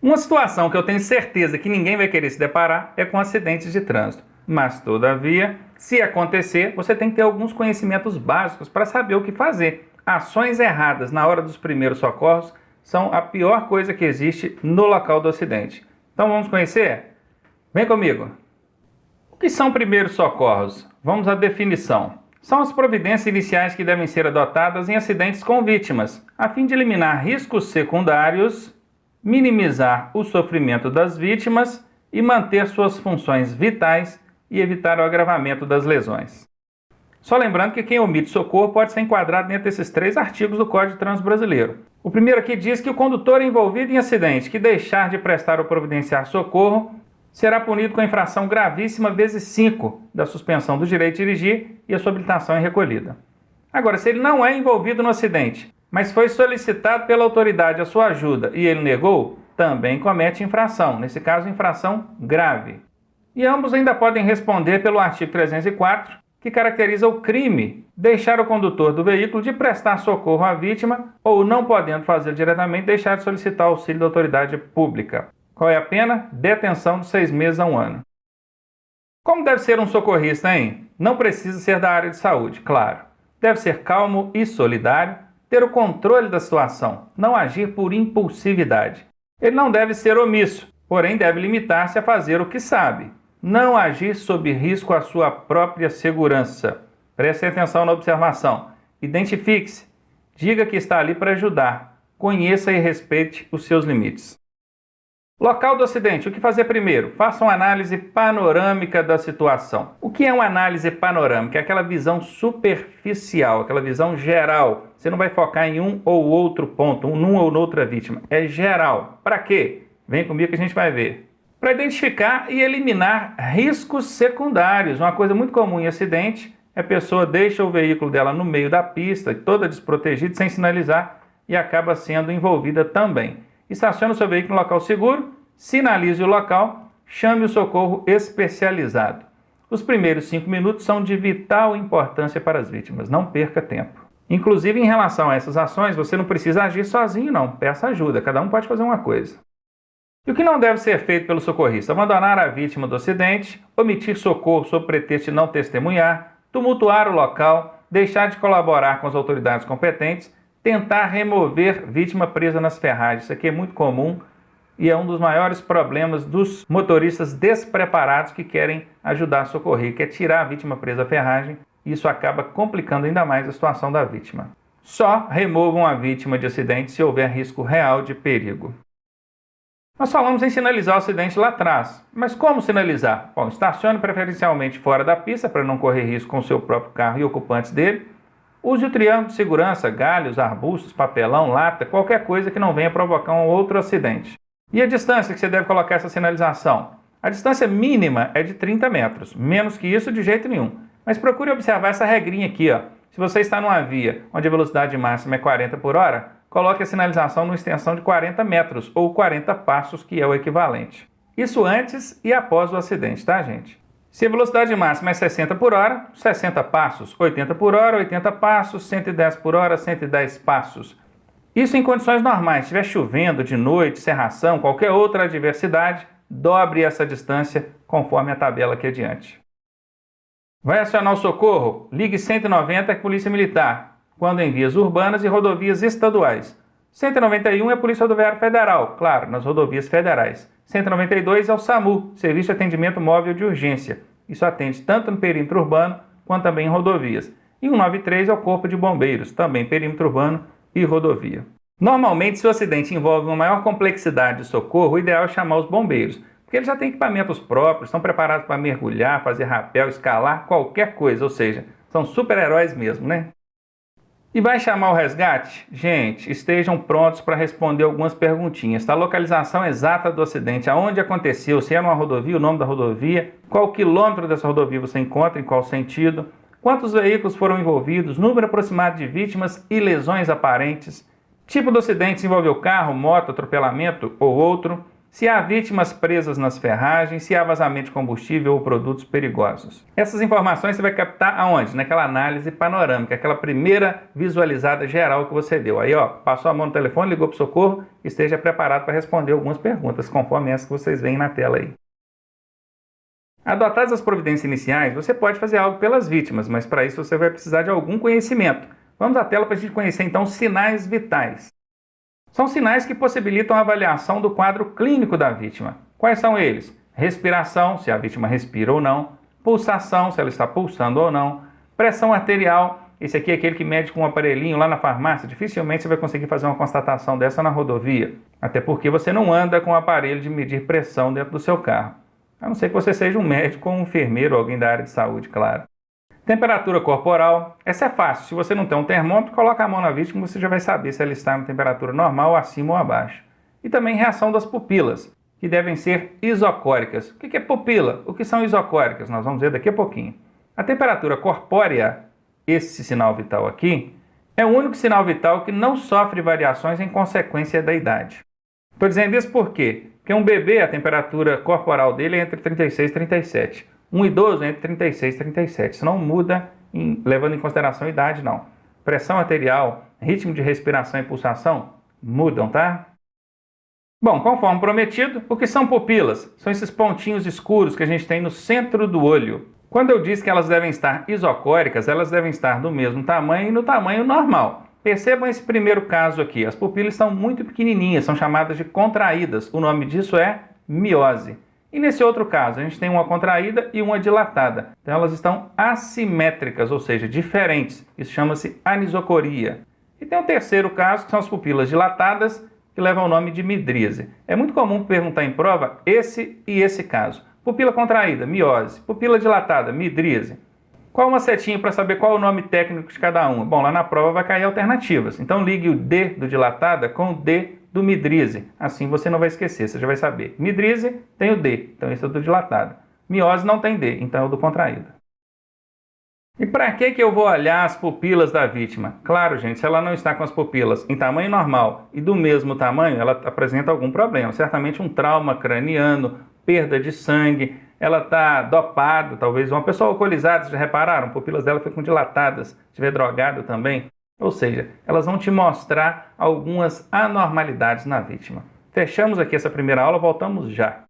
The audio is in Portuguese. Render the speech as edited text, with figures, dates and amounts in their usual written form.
Uma situação que eu tenho certeza que ninguém vai querer se deparar é com acidentes de trânsito. Mas, todavia, se acontecer, você tem que ter alguns conhecimentos básicos para saber o que fazer. Ações erradas na hora dos primeiros socorros são a pior coisa que existe no local do acidente. Então vamos conhecer? Vem comigo! O que são primeiros socorros? Vamos à definição. São as providências iniciais que devem ser adotadas em acidentes com vítimas, a fim de eliminar riscos secundários, minimizar o sofrimento das vítimas e manter suas funções vitais e evitar o agravamento das lesões. Só lembrando que quem omite socorro pode ser enquadrado dentro desses 3 artigos do Código de Trânsito Brasileiro. O primeiro aqui diz que o condutor envolvido em acidente que deixar de prestar ou providenciar socorro será punido com a infração gravíssima vezes 5 da suspensão do direito de dirigir e a sua habilitação é recolhida. Agora, se ele não é envolvido no acidente, mas foi solicitado pela autoridade a sua ajuda e ele negou, também comete infração, nesse caso infração grave. E ambos ainda podem responder pelo artigo 304, que caracteriza o crime deixar o condutor do veículo de prestar socorro à vítima ou, não podendo fazer diretamente, deixar de solicitar auxílio da autoridade pública. Qual é a pena? Detenção de 6 meses a 1 ano. Como deve ser um socorrista, hein? Não precisa ser da área de saúde, claro. Deve ser calmo e solidário, ter o controle da situação, não agir por impulsividade. Ele não deve ser omisso, porém deve limitar-se a fazer o que sabe. Não agir sob risco à sua própria segurança. Preste atenção na observação. Identifique-se. Diga que está ali para ajudar. Conheça e respeite os seus limites. Local do acidente. O que fazer primeiro? Faça uma análise panorâmica da situação. O que é uma análise panorâmica? É aquela visão superficial, aquela visão geral. Você não vai focar em um ou outro ponto, num ou noutra vítima. É geral. Para quê? Vem comigo que a gente vai ver. Para identificar e eliminar riscos secundários. Uma coisa muito comum em acidente é a pessoa deixa o veículo dela no meio da pista, toda desprotegida, sem sinalizar, e acaba sendo envolvida também. Estacione o seu veículo no local seguro, sinalize o local, chame o socorro especializado. Os primeiros 5 minutos são de vital importância para as vítimas, não perca tempo. Inclusive, em relação a essas ações, você não precisa agir sozinho não, peça ajuda, cada um pode fazer uma coisa. E o que não deve ser feito pelo socorrista? Abandonar a vítima do acidente, omitir socorro sob pretexto de não testemunhar, tumultuar o local, deixar de colaborar com as autoridades competentes, tentar remover vítima presa nas ferragens. Isso aqui é muito comum e é um dos maiores problemas dos motoristas despreparados que querem ajudar a socorrer, que é tirar a vítima presa da ferragem. Isso acaba complicando ainda mais a situação da vítima. Só removam a vítima de acidente se houver risco real de perigo. Nós falamos em sinalizar o acidente lá atrás, mas como sinalizar? Bom, estacione preferencialmente fora da pista para não correr risco com o seu próprio carro e ocupantes dele. Use o triângulo de segurança, galhos, arbustos, papelão, lata, qualquer coisa que não venha provocar um outro acidente. E a distância que você deve colocar essa sinalização? A distância mínima é de 30 metros, menos que isso de jeito nenhum. Mas procure observar essa regrinha aqui, ó. Se você está numa via onde a velocidade máxima é 40 por hora, coloque a sinalização numa extensão de 40 metros, ou 40 passos, que é o equivalente. Isso antes e após o acidente, tá, gente? Se a velocidade máxima é 60 por hora, 60 passos, 80 por hora, 80 passos, 110 por hora, 110 passos. Isso em condições normais. Se estiver chovendo, de noite, cerração, qualquer outra adversidade, dobre essa distância conforme a tabela aqui adiante. Vai acionar o socorro? Ligue 190 é Polícia Militar, quando em vias urbanas e rodovias estaduais. 191 é a Polícia Rodoviária Federal, claro, nas rodovias federais. 192 é o SAMU, Serviço de Atendimento Móvel de Urgência. Isso atende tanto no perímetro urbano quanto também em rodovias. E 193 é o Corpo de Bombeiros, também perímetro urbano e rodovia. Normalmente, se o acidente envolve uma maior complexidade de socorro, o ideal é chamar os bombeiros, porque eles já têm equipamentos próprios, estão preparados para mergulhar, fazer rapel, escalar, qualquer coisa, ou seja, são super-heróis mesmo, né? E vai chamar o resgate? Gente, estejam prontos para responder algumas perguntinhas. A localização exata do acidente, aonde aconteceu, se é numa rodovia, o nome da rodovia, qual quilômetro dessa rodovia você encontra, em qual sentido, quantos veículos foram envolvidos, número aproximado de vítimas e lesões aparentes, tipo do acidente se envolveu carro, moto, atropelamento ou outro, se há vítimas presas nas ferragens, se há vazamento de combustível ou produtos perigosos. Essas informações você vai captar aonde? Naquela análise panorâmica, aquela primeira visualizada geral que você deu. Aí, ó, passou a mão no telefone, ligou para o socorro, esteja preparado para responder algumas perguntas, conforme essas que vocês veem na tela aí. Adotadas as providências iniciais, você pode fazer algo pelas vítimas, mas para isso você vai precisar de algum conhecimento. Vamos à tela para a gente conhecer então os sinais vitais. São sinais que possibilitam a avaliação do quadro clínico da vítima. Quais são eles? Respiração, se a vítima respira ou não. Pulsação, se ela está pulsando ou não. Pressão arterial, esse aqui é aquele que mede com um aparelhinho lá na farmácia. Dificilmente você vai conseguir fazer uma constatação dessa na rodovia. Até porque você não anda com um aparelho de medir pressão dentro do seu carro. A não ser que você seja um médico ou um enfermeiro ou alguém da área de saúde, claro. Temperatura corporal, essa é fácil. Se você não tem um termômetro, coloca a mão na vítima e você já vai saber se ela está na temperatura normal, acima ou abaixo. E também reação das pupilas, que devem ser isocóricas. O que é pupila? O que são isocóricas? Nós vamos ver daqui a pouquinho. A temperatura corpórea, esse sinal vital aqui, é o único sinal vital que não sofre variações em consequência da idade. Estou dizendo isso por quê? Porque um bebê, a temperatura corporal dele é entre 36 e 37. Um idoso entre 36 e 37. Isso não muda levando em consideração a idade, não. Pressão arterial, ritmo de respiração e pulsação mudam, tá? Bom, conforme prometido, o que são pupilas? São esses pontinhos escuros que a gente tem no centro do olho. Quando eu disse que elas devem estar isocóricas, elas devem estar do mesmo tamanho e no tamanho normal. Percebam esse primeiro caso aqui. As pupilas são muito pequenininhas, são chamadas de contraídas. O nome disso é miose. E nesse outro caso, a gente tem uma contraída e uma dilatada. Então elas estão assimétricas, ou seja, diferentes. Isso chama-se anisocoria. E tem o terceiro caso, que são as pupilas dilatadas, que levam o nome de midríase. É muito comum perguntar em prova esse e esse caso. Pupila contraída, miose. Pupila dilatada, midríase. Qual uma setinha para saber qual é o nome técnico de cada uma? Bom, lá na prova vai cair alternativas. Então ligue o D do dilatada com o D do midríase. Assim você não vai esquecer, você já vai saber. Midríase tem o D, então esse é o do dilatado. Miose não tem D, então é o do contraída. E para que eu vou olhar as pupilas da vítima? Claro, gente, se ela não está com as pupilas em tamanho normal e do mesmo tamanho, ela apresenta algum problema. Certamente um trauma craniano, perda de sangue, ela está dopada, talvez uma pessoa alcoolizada, vocês já repararam? Pupilas dela ficam dilatadas, se estiver drogada também. Ou seja, elas vão te mostrar algumas anormalidades na vítima. Fechamos aqui essa primeira aula, voltamos já.